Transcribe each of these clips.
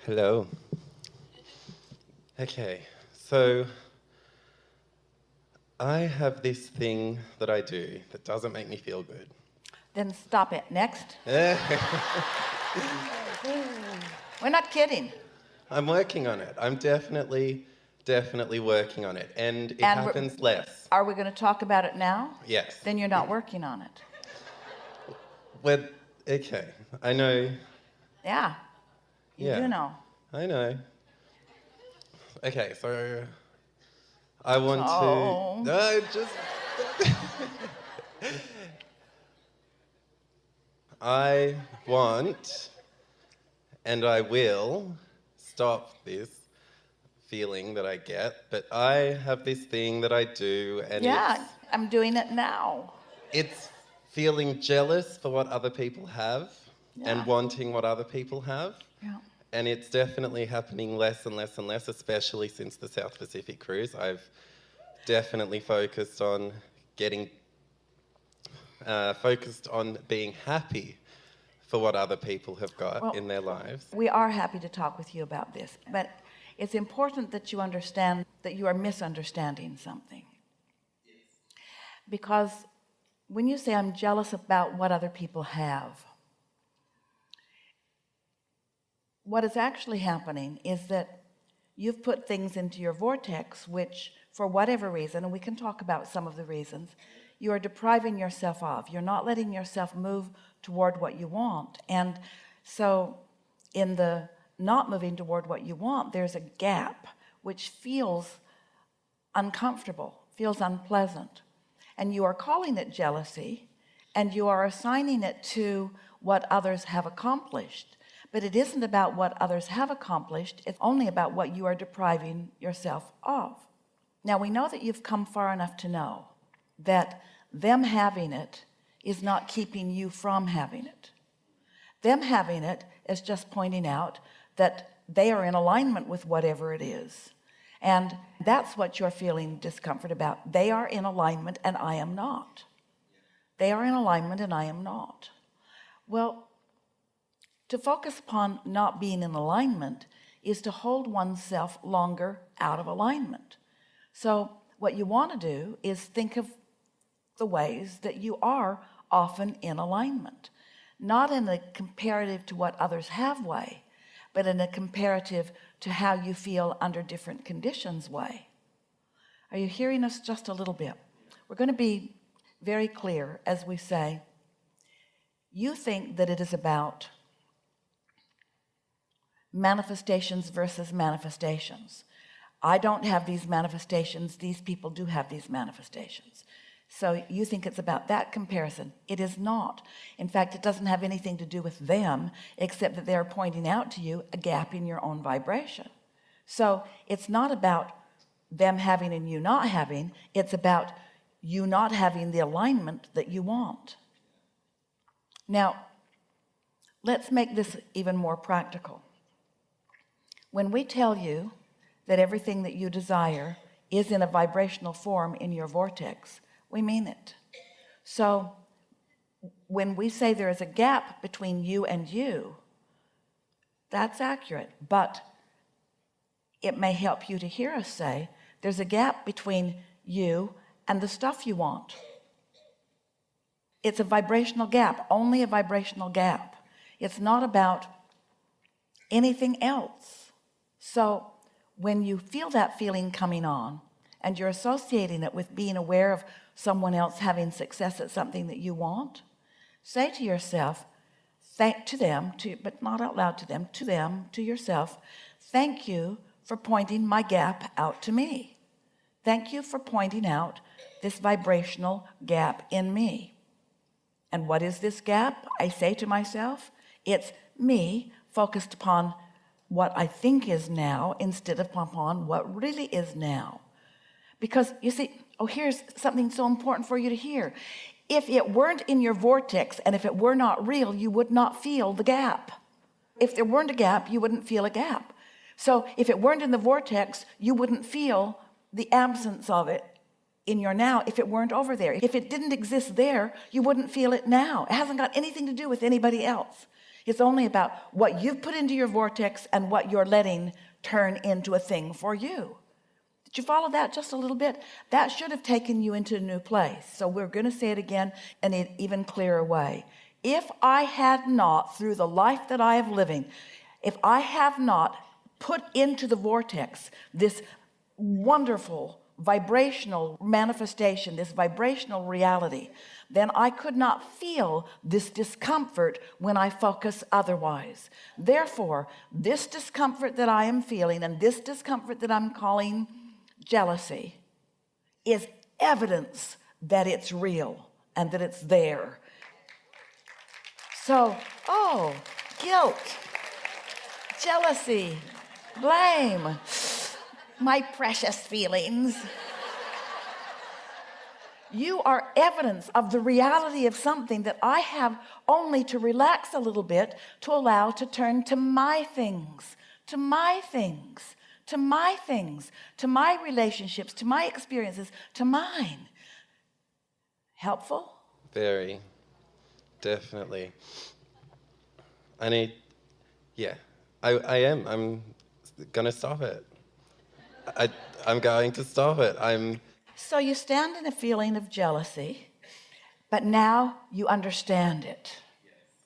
Hello. Okay, so I have this thing that I do that doesn't make me feel good. Then stop it. Next. We're not kidding. I'm working on it. I'm definitely working on it. And it happens less. Are we going to talk about it now? Yes. Then you're not working on it. Okay, I know. Yeah, you do know. I know. Okay, so I want Oh. to... No, just... I want, and I will, stop this feeling that I get, but I have this thing that I do, and I'm doing it now. It's feeling jealous for what other people have and wanting what other people have. Yeah. And it's definitely happening less and less and less, especially since the South Pacific cruise. I've definitely focused on being happy for what other people have got in their lives. We are happy to talk with you about this, but it's important that you understand that you are misunderstanding something. Because when you say I'm jealous about what other people have, what is actually happening is that you've put things into your vortex which, for whatever reason, and we can talk about some of the reasons, you are depriving yourself of. You're not letting yourself move toward what you want. And so in the not moving toward what you want, there's a gap which feels uncomfortable, feels unpleasant. And you are calling it jealousy, and you are assigning it to what others have accomplished. But it isn't about what others have accomplished. It's only about what you are depriving yourself of. Now, we know that you've come far enough to know that them having it is not keeping you from having it. Them having it is just pointing out that they are in alignment with whatever it is. And that's what you're feeling discomfort about. They are in alignment and I am not. They are in alignment and I am not. Well, to focus upon not being in alignment is to hold oneself longer out of alignment. So what you want to do is think of the ways that you are often in alignment, not in a comparative to what others have way, but in a comparative to how you feel under different conditions way. Are you hearing us just a little bit? We're going to be very clear as we say, you think that it is about manifestations versus manifestations. I don't have these manifestations. These people do have these manifestations. So you think it's about that comparison. It is not. In fact, it doesn't have anything to do with them, except that they're pointing out to you a gap in your own vibration. So it's not about them having and you not having. It's about you not having the alignment that you want. Now, let's make this even more practical. When we tell you that everything that you desire is in a vibrational form in your vortex, we mean it. So when we say there is a gap between you and you, that's accurate, but it may help you to hear us say there's a gap between you and the stuff you want. It's a vibrational gap, only a vibrational gap. It's not about anything else. So when you feel that feeling coming on and you're associating it with being aware of someone else having success at something that you want, say to yourself, but not out loud to them, to yourself, thank you for pointing my gap out to me. Thank you for pointing out this vibrational gap in me. And what is this gap? I say to myself, it's me focused upon what I think is now instead of upon what really is now. Because you see, here's something so important for you to hear. If it weren't in your vortex and if it were not real, you would not feel the gap. If there weren't a gap, you wouldn't feel a gap. So if it weren't in the vortex, you wouldn't feel the absence of it in your now if it weren't over there. If it didn't exist there, you wouldn't feel it now. It hasn't got anything to do with anybody else. It's only about what you've put into your vortex and what you're letting turn into a thing for you. Did you follow that just a little bit? That should have taken you into a new place. So we're going to say it again in an even clearer way. If I had not, through the life that I am living, if I have not put into the vortex this wonderful vibrational manifestation, this vibrational reality, then I could not feel this discomfort when I focus otherwise. Therefore, this discomfort that I am feeling and this discomfort that I'm calling jealousy is evidence that it's real and that it's there. So, guilt, jealousy, blame, my precious feelings. You are evidence of the reality of something that I have only to relax a little bit to allow to turn to my things, to my things, to my things, to my relationships, to my experiences, to mine. Helpful? Very. Definitely. I am. I'm gonna stop it. I'm going to stop it. So you stand in a feeling of jealousy, but now you understand it.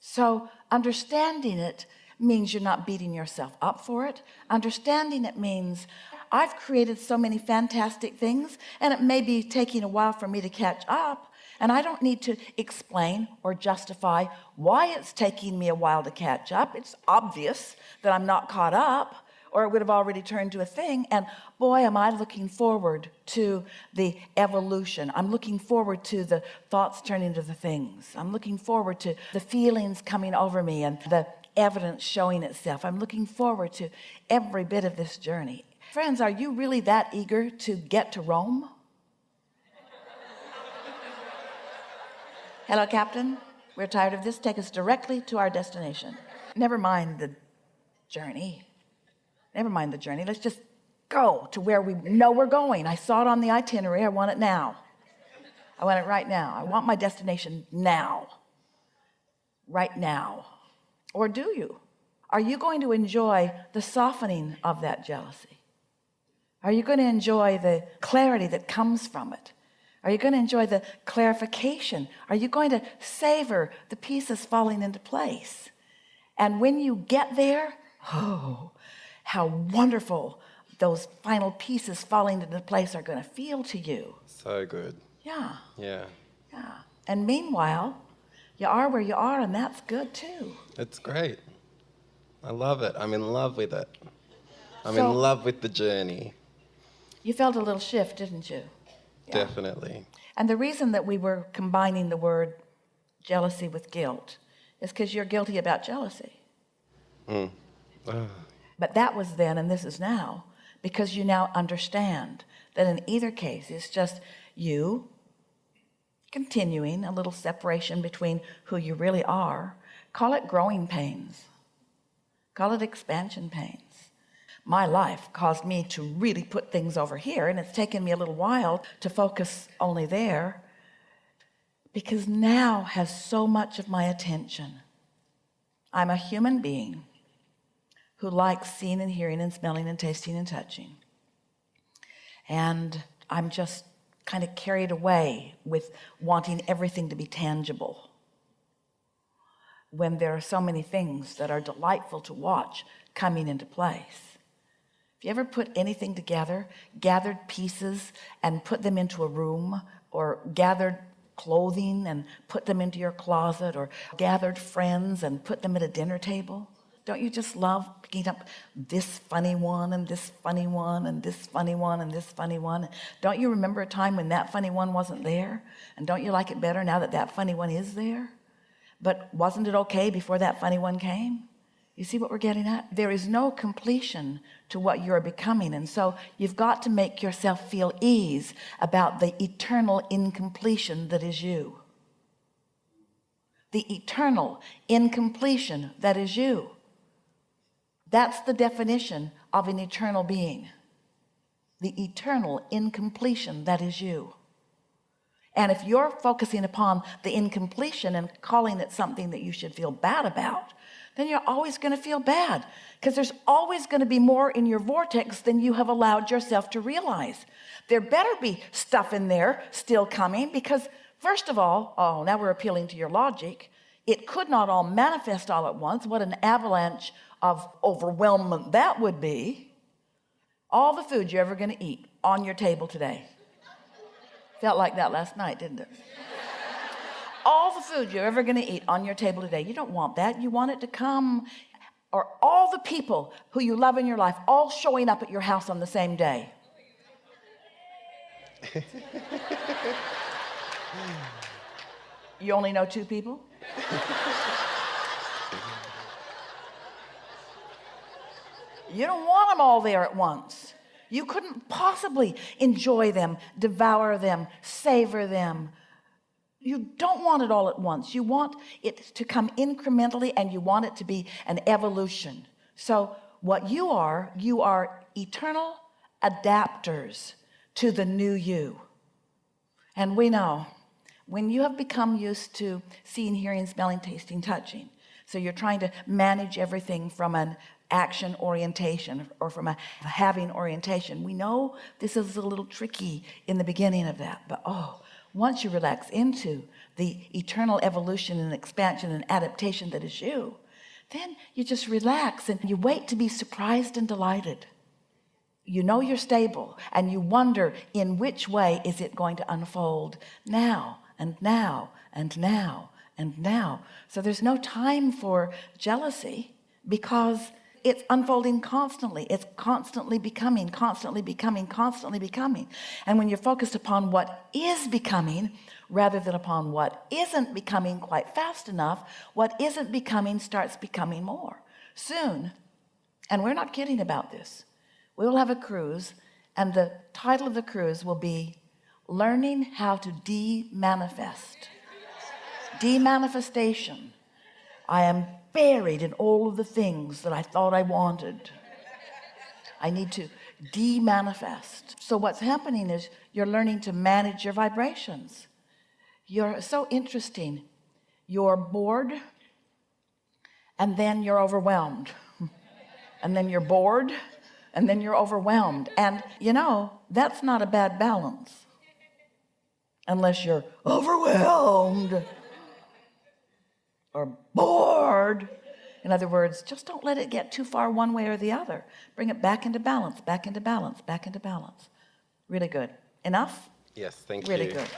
So understanding it means you're not beating yourself up for it. Understanding it means I've created so many fantastic things, and it may be taking a while for me to catch up, and I don't need to explain or justify why it's taking me a while to catch up. It's obvious that I'm not caught up, or it would have already turned to a thing. And boy, am I looking forward to the evolution. I'm looking forward to the thoughts turning to the things. I'm looking forward to the feelings coming over me and the evidence showing itself. I'm looking forward to every bit of this journey. Friends, are you really that eager to get to Rome? Hello, Captain. We're tired of this. Take us directly to our destination. Never mind the journey. Never mind the journey. Let's just go to where we know we're going. I saw it on the itinerary. I want it now. I want it right now. I want my destination now. Right now. Or do you? Are you going to enjoy the softening of that jealousy? Are you going to enjoy the clarity that comes from it? Are you going to enjoy the clarification? Are you going to savor the pieces falling into place? And when you get there, how wonderful those final pieces falling into place are going to feel to you. So good. Yeah. Yeah. Yeah. And meanwhile, you are where you are, and that's good too. It's great. I love it. I'm in love with it. I'm So- in love with the journey. You felt a little shift, didn't you? Yeah. Definitely. And the reason that we were combining the word jealousy with guilt is because you're guilty about jealousy. But that was then and this is now, because you now understand that in either case it's just you continuing a little separation between who you really are. Call it growing pains. Call it expansion pains. My life caused me to really put things over here, and it's taken me a little while to focus only there, because now has so much of my attention. I'm a human being who likes seeing and hearing and smelling and tasting and touching. And I'm just kind of carried away with wanting everything to be tangible, when there are so many things that are delightful to watch coming into place. If you ever put anything together, gathered pieces and put them into a room, or gathered clothing and put them into your closet, or gathered friends and put them at a dinner table, don't you just love picking up this funny one and this funny one and this funny one and this funny one? Don't you remember a time when that funny one wasn't there? And don't you like it better now that that funny one is there? But wasn't it okay before that funny one came? You see what we're getting at? There is no completion to what you're becoming. And so you've got to make yourself feel ease about the eternal incompletion that is you. The eternal incompletion that is you. That's the definition of an eternal being. The eternal incompletion that is you. And if you're focusing upon the incompletion and calling it something that you should feel bad about, then you're always going to feel bad, because there's always going to be more in your vortex than you have allowed yourself to realize. There better be stuff in there still coming, because first of all, oh, now we're appealing to your logic. It could not all manifest all at once. What an avalanche of overwhelmment that would be. All the food you're ever going to eat on your table today. Felt like that last night, didn't it? All the food you're ever going to eat on your table today. You don't want that. You want it to come. Or all the people who you love in your life all showing up at your house on the same day. You only know 2 people? You don't want them all there at once. You couldn't possibly enjoy them, devour them, savor them. You don't want it all at once. You want it to come incrementally, and you want it to be an evolution. So what you are eternal adapters to the new you. And we know when you have become used to seeing, hearing, smelling, tasting, touching, so you're trying to manage everything from an action orientation or from a having orientation. We know this is a little tricky in the beginning of that, but once you relax into the eternal evolution and expansion and adaptation that is you, then you just relax and you wait to be surprised and delighted. You know you're stable, and you wonder in which way is it going to unfold now and now and now and now. So there's no time for jealousy, because it's unfolding constantly. It's constantly becoming, constantly becoming, constantly becoming. And when you're focused upon what is becoming rather than upon what isn't becoming quite fast enough, what isn't becoming starts becoming more. Soon, and we're not kidding about this, we will have a cruise, and the title of the cruise will be Learning How to De-Manifest. De-manifestation. I am buried in all of the things that I thought I wanted. I need to de-manifest. So what's happening is you're learning to manage your vibrations. You're so interesting. You're bored, and then you're overwhelmed. And then you're bored, and then you're overwhelmed. And you know, that's not a bad balance. Unless you're overwhelmed or bored. In other words, just don't let it get too far one way or the other. Bring it back into balance, back into balance, back into balance. Really good. Enough? Yes, thank you. Really good.